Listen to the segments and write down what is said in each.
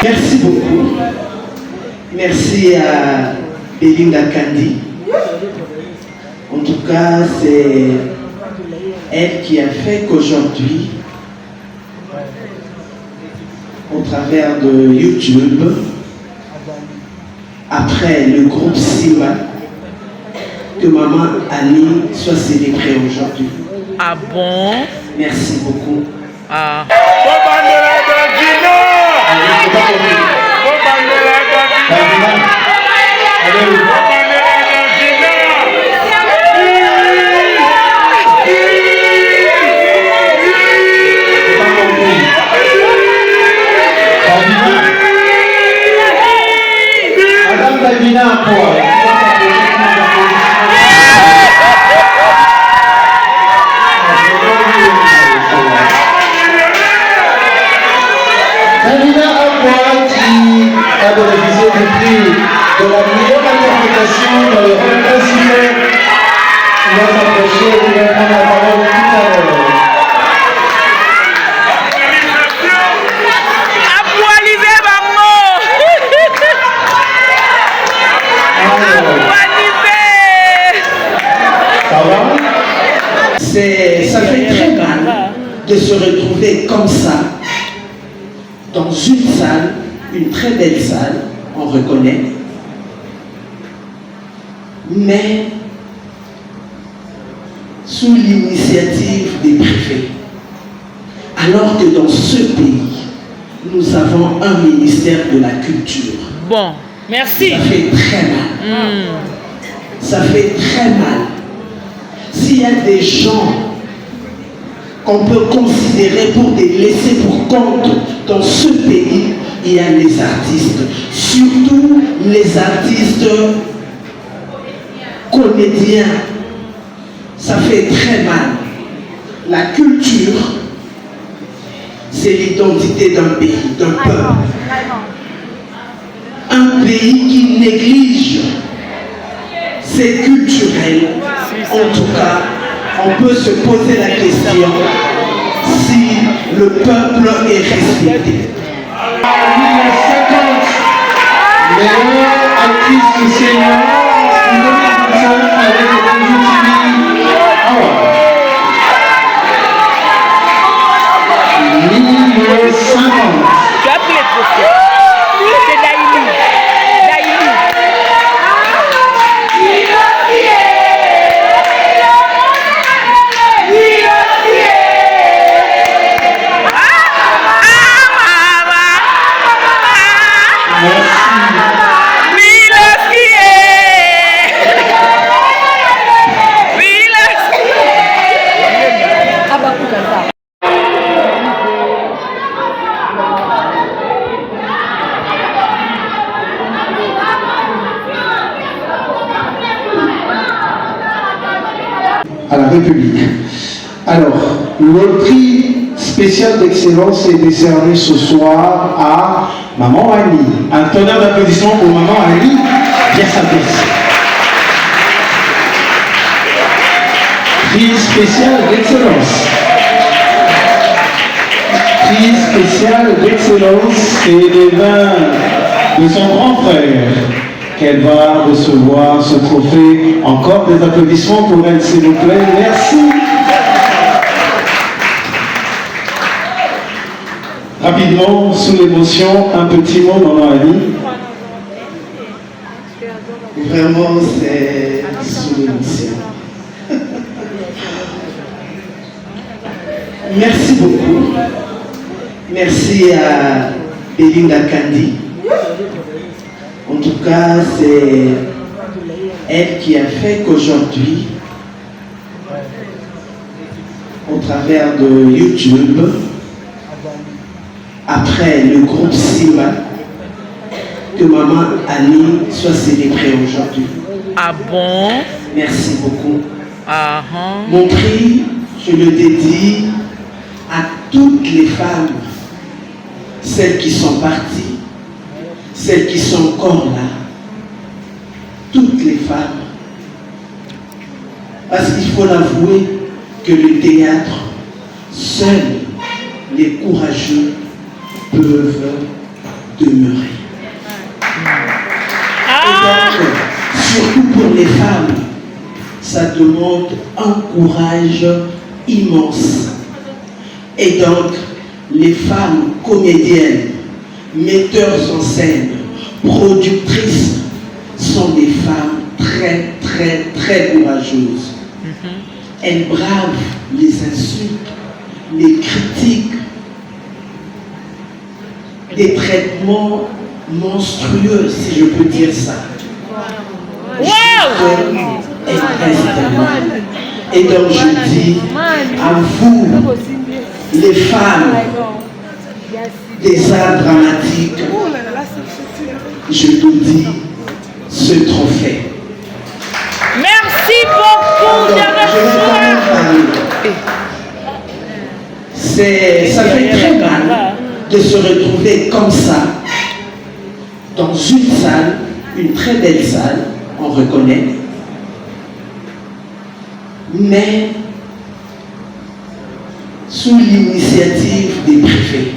Merci beaucoup. Merci à Belinda Kandi. En tout cas, c'est elle qui a fait qu'aujourd'hui, au travers de YouTube, après le groupe Simba, que Maman Annie soit célébrée aujourd'hui. Ah bon? Merci beaucoup. Ah. Madame Davina, quoi? Davina Akwa qui a bénéficié du prix de la meilleure interprétation dans le rôle principal. Il va s'approcher et il va prendre la parole tout à l'heure. Ça fait très mal de se retrouver comme ça dans une salle, une très belle salle, on reconnaît, mais sous l'initiative des préfets. Alors que dans ce pays, nous avons un ministère de la culture. Bon, merci. Ça fait très mal. Ça fait très mal. S'il y a des gens qu'on peut considérer pour des laissés pour compte dans ce pays, il y a les artistes. Surtout les artistes comédiens. Ça fait très mal. La culture, c'est l'identité d'un pays, d'un peuple. Un pays qui néglige ses culturels, en tout cas, on peut se poser la question si le peuple est respecté. Meilleure actrice du Seigneur, avec le numéro 50. Tu as pris les trophées. C'est Daïli. Daïli. À la République. Alors, le prix spécial d'excellence est décerné ce soir à Maman Annie. Un tonnerre d'applaudissements pour Maman Annie, bien s'adresse. Prix spécial d'excellence. Prix spécial d'excellence et les vins de son grand frère. Qu'elle va recevoir ce trophée. Encore des applaudissements pour elle, s'il vous plaît. Merci. Rapidement, sous l'émotion, un petit mot, Maman Annie. Vraiment, c'est sous l'émotion. Merci beaucoup. Merci à Belinda Kandi. En tout cas, c'est elle qui a fait qu'aujourd'hui, au travers de YouTube, après le groupe Simba, que Maman Annie soit célébrée aujourd'hui. Ah bon? Merci beaucoup. Ah. Mon prix, je le dédie à toutes les femmes, celles qui sont parties, celles qui sont encore là, toutes les femmes. Parce qu'il faut l'avouer que le théâtre, seuls les courageux peuvent demeurer. Et donc, surtout pour les femmes, ça demande un courage immense. Et donc, les femmes comédiennes, metteurs en scène, productrices, sont des femmes très, très, très courageuses. Elles bravent les insultes, les critiques, des traitements monstrueux, si je peux dire ça. Elles restent là. Et donc je dis à vous, les femmes des arts dramatiques, je vous dis ce trophée. Merci beaucoup, ça fait très mal de se retrouver comme ça, dans une salle, une très belle salle, on reconnaît, mais sous l'initiative des préfets.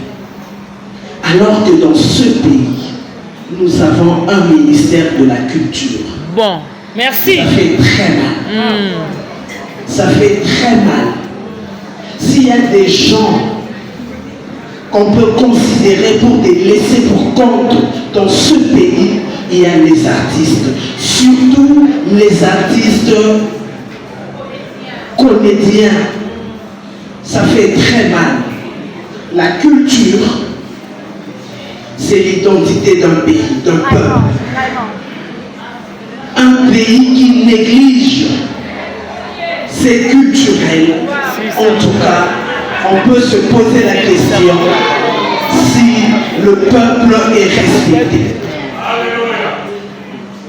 Alors que dans ce pays, nous avons un ministère de la culture. Bon, merci. Ça fait très mal. Ça fait très mal. S'il y a des gens qu'on peut considérer pour des laissés pour compte dans ce pays, il y a les artistes. Surtout les artistes comédiens. Ça fait très mal. La culture, c'est l'identité d'un pays, d'un peuple. Un pays qui néglige ses culturels, en tout cas, on peut se poser la question si le peuple est respecté.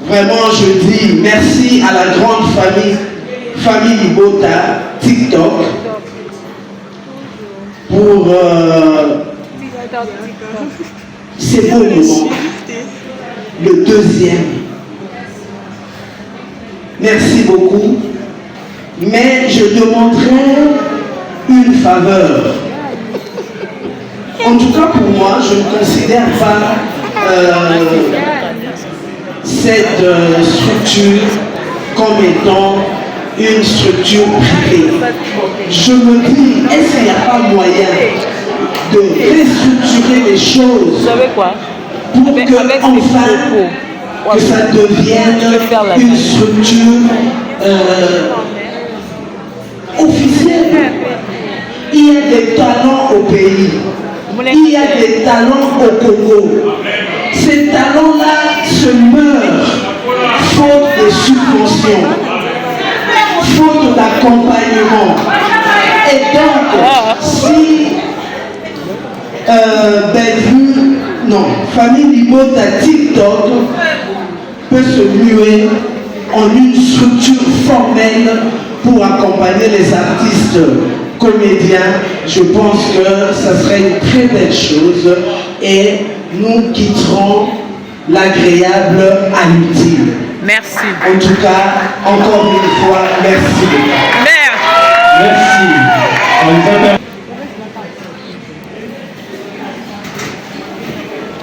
Vraiment, je dis merci à la grande famille Libota, TikTok, pour ces beaux moments. Le deuxième. Merci beaucoup. Mais je demanderai une faveur. En tout cas, pour moi, je ne considère pas cette structure comme étant une structure privée. Je me dis, est-ce qu'il n'y a pas moyen de restructurer les choses Vous savez quoi? pour que enfin que ça devienne une structure officielle? Il y a des talents au pays, il y a des talents au Congo. Ces talents-là se meurent faute de subventions, faute d'accompagnement. Et donc, si Famille Libota TikTok peut se muer en une structure formelle pour accompagner les artistes comédiens, je pense que ça serait une très belle chose et nous quitterons l'agréable à l'utile. Merci. En tout cas, encore une fois, merci. Merci.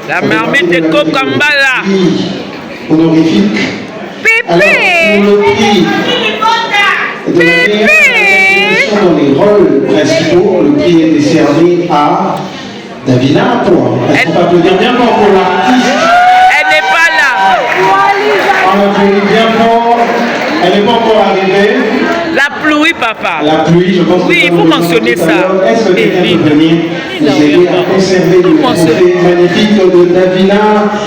La marmite de Kokambala. Honorifique. Pépé. Alors, pour le prix de la meilleure interprétation dans les rôles principaux, le prix est décerné à Davina Apoa. Est-ce qu'on peut applaudir bien fort pour l'artiste? Elle n'est pas là. On applaudit bien fort. Elle n'est pas encore arrivée. La pluie, papa. La pluie, je pense que oui, il faut mentionner ça. Est-ce que quelqu'un peut venir nous aider à conserver le trophée magnifique de Davina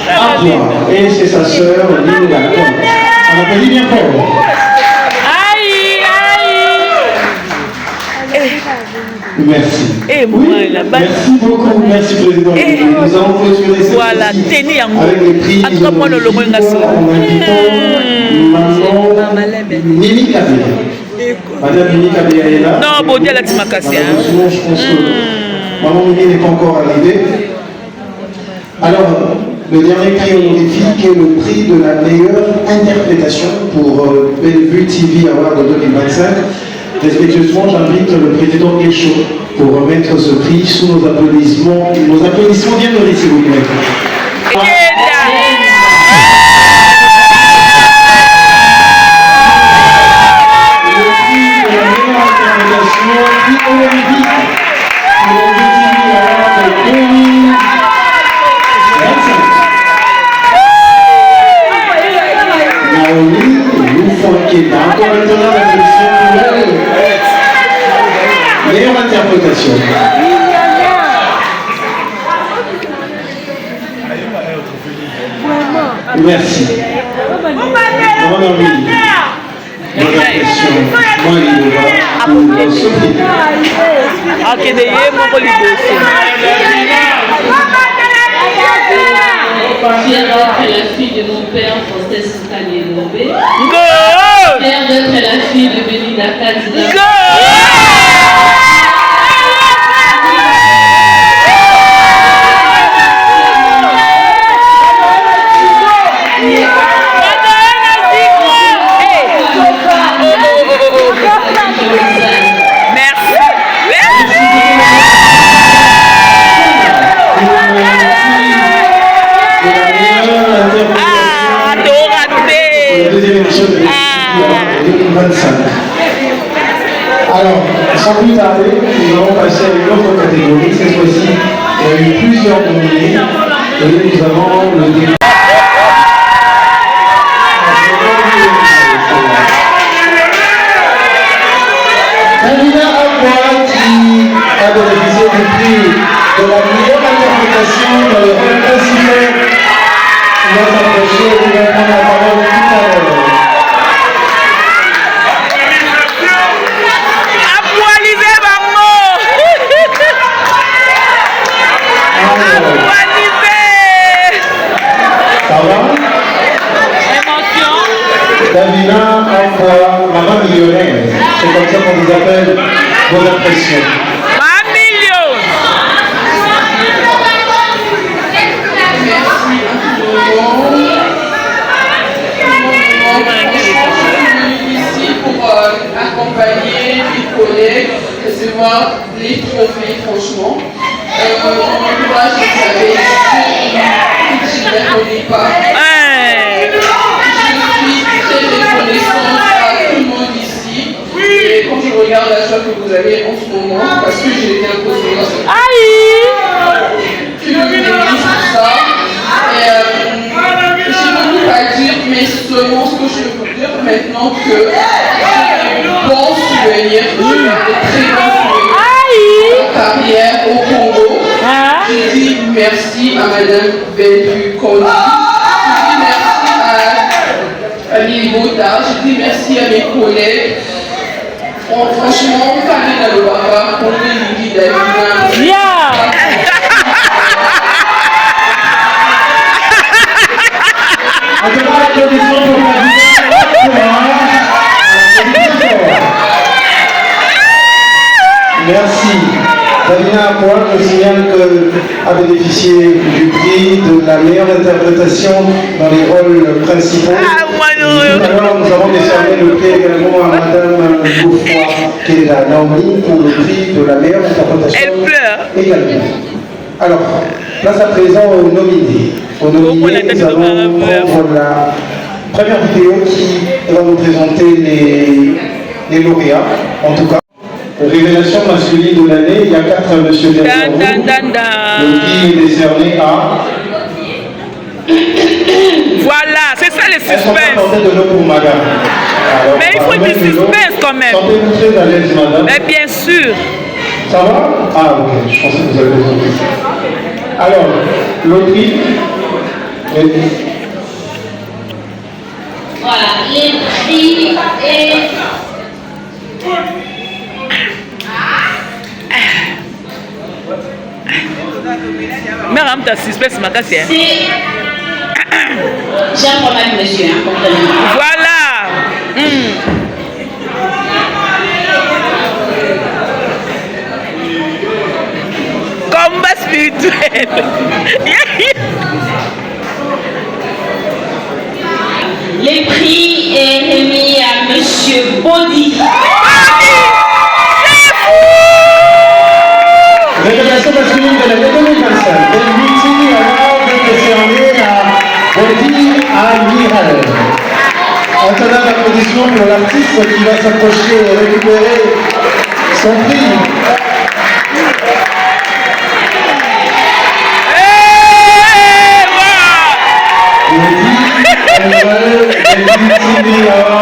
Apoa? Et c'est sa sœur, Linda. On applaudit bien fort. Aïe, aïe. Merci. Et moi, là-bas. Merci beaucoup, merci Président. Nous allons clôturer cette voilà, tenez en avec les prix. En tout cas, moi, le logo est gassé. En invitant Maman Mimi Kabé. Madame Mimi Kabé est là. Non, bon Dieu, la team a cassé. Malheureusement, je pense que Maman Mimi n'est pas encore arrivée. Alors, le dernier prix honorifique est le prix de la meilleure interprétation pour Bellevue TV Award de 2025. Respectueusement, j'invite le président Guéchaud pour remettre ce prix sous nos applaudissements. Nos applaudissements bien nourris, s'il vous plaît. interprétation. Merci. Bonne envie. Bonne impression. Moi, il va. Sophie. Ok, d'ailleurs, mon Fière d'être la fille de mon père, Faustin Santani Lobé. Fière d'être la fille de Belinda Kadina. Alors, sans plus tarder, nous allons passer à une autre catégorie. Cette fois-ci, il y a eu plusieurs nominés. Et nous avons le débat. Davina Akwa qui a bénéficié du prix de la meilleure interprétation dans le rôle principal. Il va s'approcher et il va prendre la parole tout à l'heure. Davina Akwa, maman millionnaire. C'est comme ça qu'on vous appelle vos impressions. Ici pour accompagner mes collègues, recevoir les trophées, franchement. Moi, je savais que je ne les connais pas. Je suis très reconnaissante à tout le monde ici. Et quand je regarde la joie que vous avez en ce moment, parce que j'ai été imposée dans cette je me bénéficie pour ça. Et j'ai beaucoup à dire, mais seulement ce que je peux dire maintenant que j'ai de bons souvenirs, de très bons souvenirs de carrière au Congo. Je dis merci à Madame Belpu Kondi. Je dis merci à Lili Bota. Je dis merci à mes collègues. Franchement, Karina Lobaba, on est Lili Davina. En tout cas, l'applaudissement pour merci. Davina Akwa, je signale qu'elle a bénéficié du prix de la meilleure interprétation dans les rôles principaux. Alors, nous avons décerné le prix également à Madame Geoffroy, qui est la Naomi, pour le prix de la meilleure interprétation également. Alors, place à présent aux nominés. Aux nominés, nous allons prendre la première vidéo qui va nous présenter les lauréats, en tout cas. Révélation masculine de l'année, il y a 4 monsieur derrière vous. Le prix est décerné à... Voilà, c'est ça le suspense. De l'eau pour madame. Alors, mais il faut du suspense quand même. Sentez-vous très à l'aise, madame. Mais bien sûr. Ça va? Ah, ok, je pensais que vous avez besoin de ça. Alors, l'autrice. Voilà, les prix et... Mais rame ta suspense, ma casse. J'ai un problème, monsieur, hein, voilà. Combat spirituel. Les prix est remis à monsieur Body. Révélation masculine de l'année 2025. Le multi alors décerné à Body Amiral. Un tonnerre d'applaudissements pour l'artiste qui va s'approcher et récupérer son prix.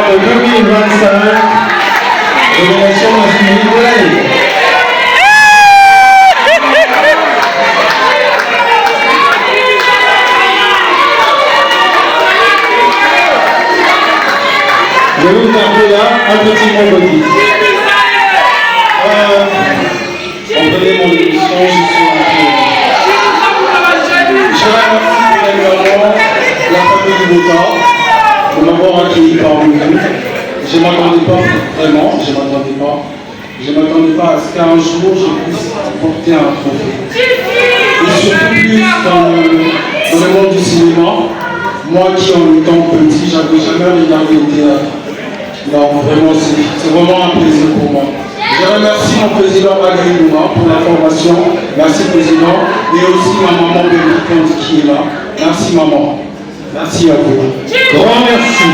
De 2025, révélation masculine de l'année. terminer mon émission, je suis un peu. Je remercie également la famille du Bota de m'avoir accueilli parmi vous. Je ne m'attendais pas, vraiment, je ne m'attendais pas. Je ne m'attendais pas à ce qu'un jour je puisse porter un trophée. Et surtout plus dans le monde du cinéma, moi qui en étant petit, j'avais jamais regardé le théâtre. Non, vraiment, c'est vraiment un plaisir pour moi. Je remercie mon président Magri Nouma pour la formation. Merci président. Et aussi ma maman Bénédicte qui est là. Merci maman. Merci à vous. Grand merci.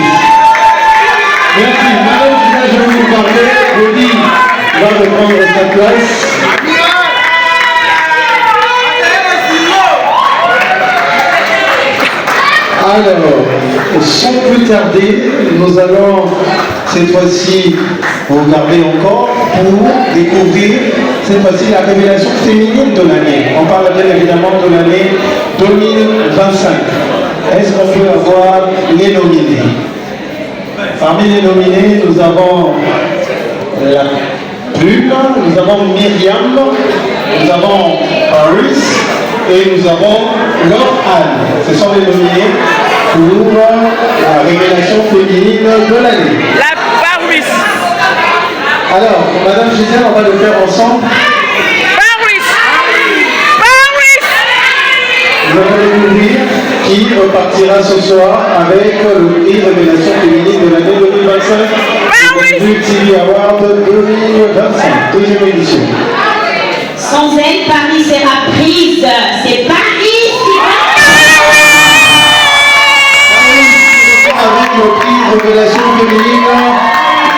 Merci. Madame Gina, je vais vous parler. Rodi va reprendre sa place. Alors, sans plus tarder, nous allons cette fois-ci regarder encore pour découvrir cette fois-ci la révélation féminine de l'année. On parle bien évidemment de l'année 2025. Est-ce qu'on peut avoir les nominés? Parmi les nominés, nous avons la Plume, nous avons Myriam, nous avons Paris et nous avons Laure Anne. Ce sont les nominés pour la révélation féminine de l'année. La Paris. Alors, Madame Gisèle, on va le faire ensemble. Paris. Nous allons découvrir qui repartira ce soir avec le prix révélation féminine de l'année 2025. Du TV Award 2025, deuxième édition. Sans elle, Paris sera prise. C'est Paris qui va. Avec le prix révélation féminine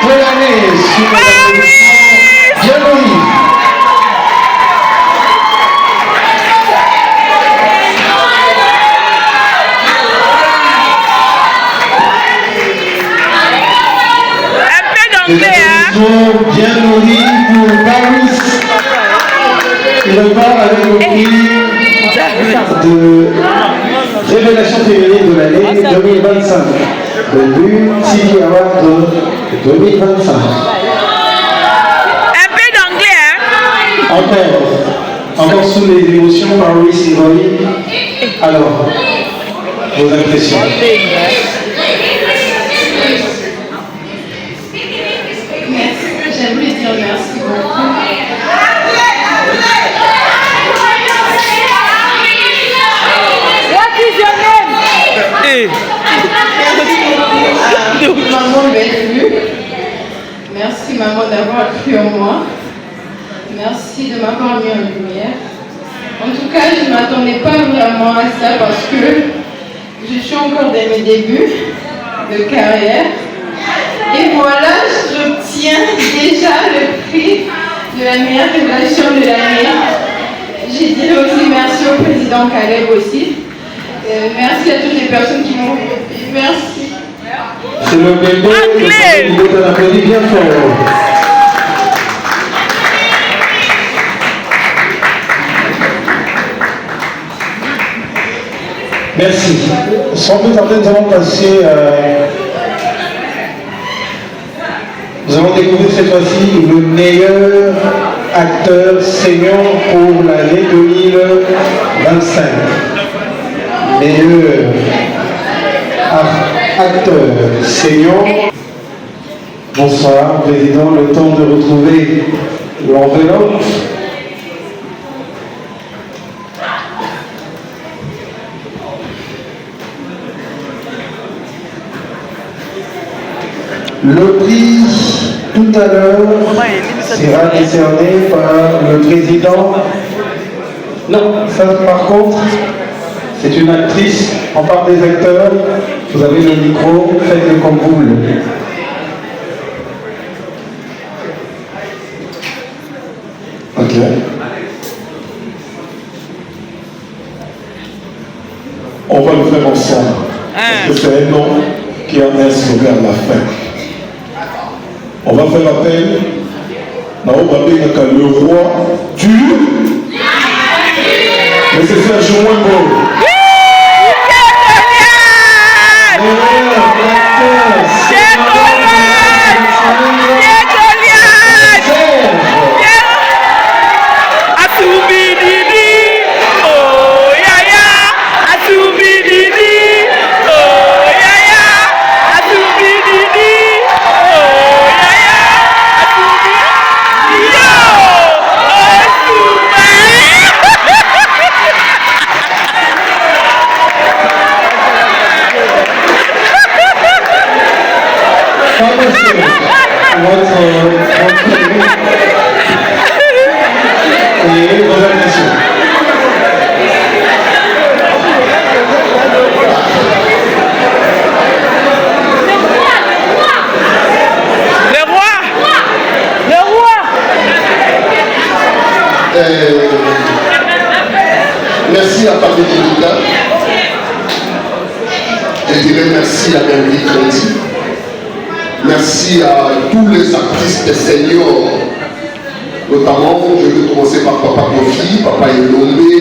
de l'année. Sur la position Bienvenue. Bien nourri pour Paris. Il repart avec le prix de révélation féminine de l'année 2025. Le TV Award 2025. Un peu d'anglais, hein? Encore sous les émotions, Paris Ivoli. Alors, vos impressions. J'aime lui dire merci beaucoup. What is your name? Maman Bellevue. Merci maman d'avoir cru en moi. Merci de m'avoir mis en lumière. En tout cas, je ne m'attendais pas vraiment à ça parce que je suis encore dans mes débuts de carrière. Et voilà, j'obtiens déjà le prix de la meilleure révélation de l'année. J'ai dit aussi merci au président Caleb aussi. Merci à toutes les personnes qui m'ont aidé. Merci. C'est le bébé. Il faut l'applaudir bien fort. Merci. Sans plus tarder, nous allons passer. Nous allons découvrir cette fois-ci le meilleur acteur senior pour l'année 2025. Meilleur acteur senior. Bonsoir, Président. Le temps de retrouver l'enveloppe. Le prix, tout à l'heure, sera décerné par le président. Non, ça par contre, c'est une actrice. On parle des acteurs. Vous avez le micro, faites-le comme vous voulez. Ok. On va le faire ensemble. Parce que c'est un nom qui en est sauvé à la fin. On va faire appel à le roi du. Mais c'est Serge Mouembo. Et vos impressions. Merci à Pape Délicat. Je dirais merci à Mervi Crédit. Merci à tous les artistes seniors, notamment, je vais commencer par Papa Kofi, Papa Elombe.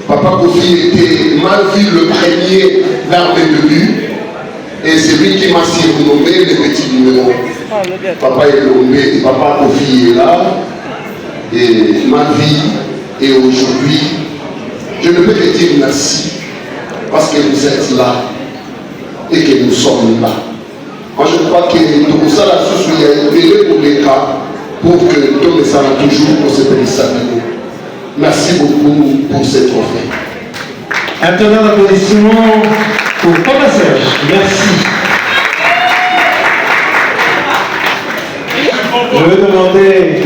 Papa Kofi était mal vu le premier d'armes de but, et c'est lui qui m'a surnommé les petits numéros. Papa Elombe et Papa Kofi est là, et ma vie est aujourd'hui. Je ne peux que dire merci, parce que vous êtes là, et que nous sommes là. Moi je crois que tout ça là, il y a une pour les cas, pour que tout ça là toujours pour se bénir. Merci beaucoup pour ce trophée. Un tonnerre d'applaudissements pour Papa Serge. Merci. Je vais demander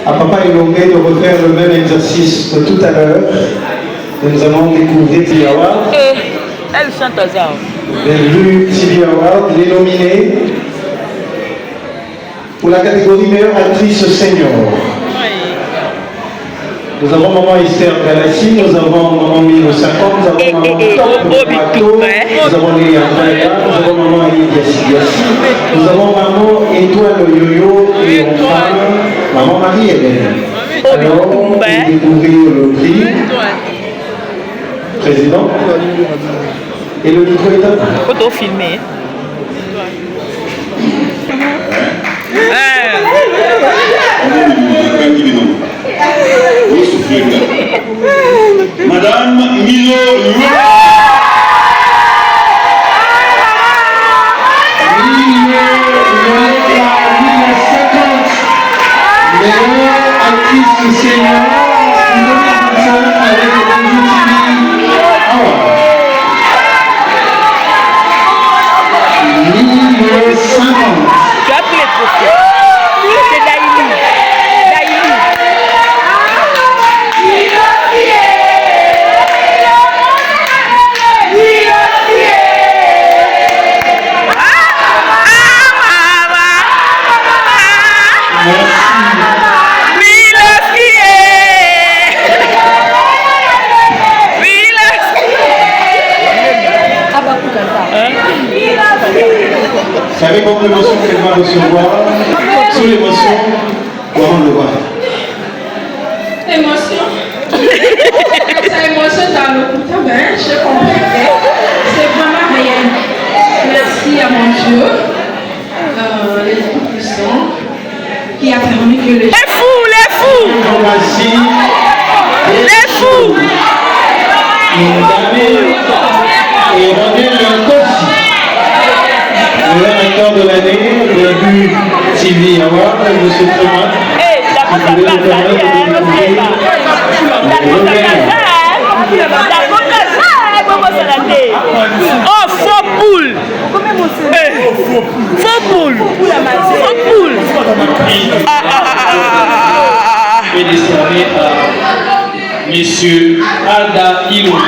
à Papa Elombe de refaire le même exercice que tout à l'heure. Nous allons découvrir TV Award. Elle chante aux arbres. Bienvenue TV Award, les nominés pour la catégorie meilleure actrice senior. Nous avons Maman Esther Galassi, nous avons Maman 1950, nous avons Maman Top Mato, nous avons Léa Andrea, nous avons Maman Elidiassi, nous avons Maman Étoile Yoyo et enfin Maman Marie-Hélène. Alors, vous découvrez le prix. Président. Et le micro est à vous. Photo filmée. Madame Milo meilleure artiste senior, avec le numéro 50. Tu as pris les trophées. C'est Daïli. Daïli. C'est avec beaucoup d'émotion qu'elle va recevoir. Sous l'émotion, comment le voir? Émotion. C'est émotion dans le coup de main, je comprends. C'est vraiment réel. Merci à mon Dieu, l'Esprit puissant, qui a permis que les fous, les fous! Merci. Les fous! Et René Lencossi. Le acteur de l'année, début TV Award, M. Thomas. Oh, faux poule! Faux poule! Faux poule! Et décerné à Monsieur Ada Iloma.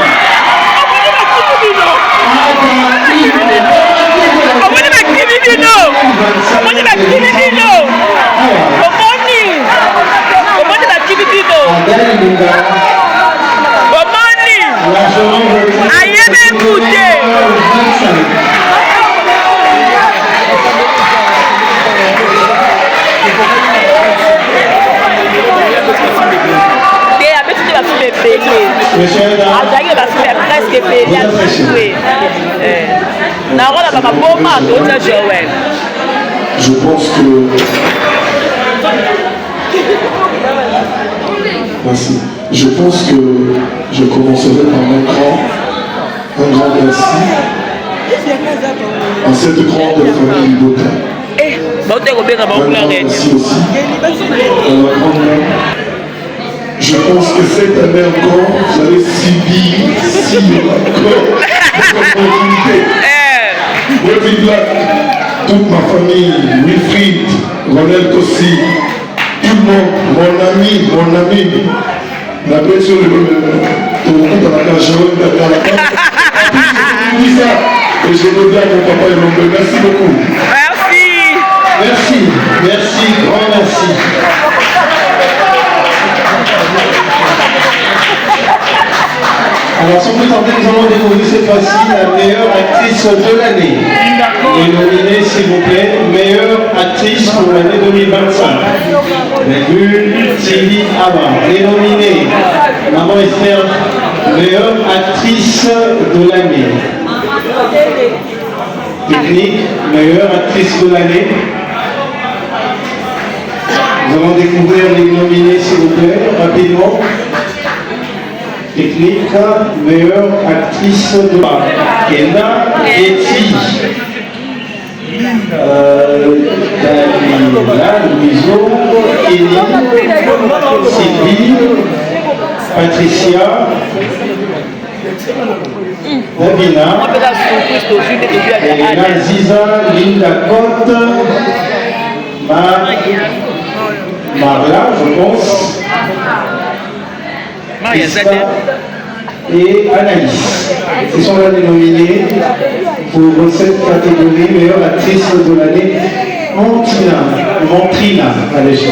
Je pense que... Merci. Je pense que je commencerai par un grand merci à cette grande famille du Boca. Un grand merci aussi à la grande mère. Je pense que cette année encore, vous allez subir encore des opportunités. David Black, toute ma famille, Wilfried, Ronald Tossi, tout le monde, mon ami, la paix sur le tout à la cage, et je veux bien mon papa et mon père. Merci beaucoup. Merci, grand merci. Alors sans plus tarder, nous allons découvrir cette fois-ci la meilleure actrice de l'année. Les nominés, s'il vous plaît, meilleure actrice pour l'année 2025. Sylvie Ava. Les nominés, Maman Esther, meilleure actrice de l'année. Technique, meilleure actrice de l'année. Nous allons découvrir les nominés, s'il vous plaît, rapidement. Technique, meilleure actrice de l'année. Kena Getty. Daniela Louiseau, Kenny, Sylvie, Patricia, Davina, Elena, Ziza, Linda Cotte, Marla, je pense, Krista et Anaïs. Ils sont là les nominés pour cette catégorie meilleure actrice de l'année. Montrina, allez, je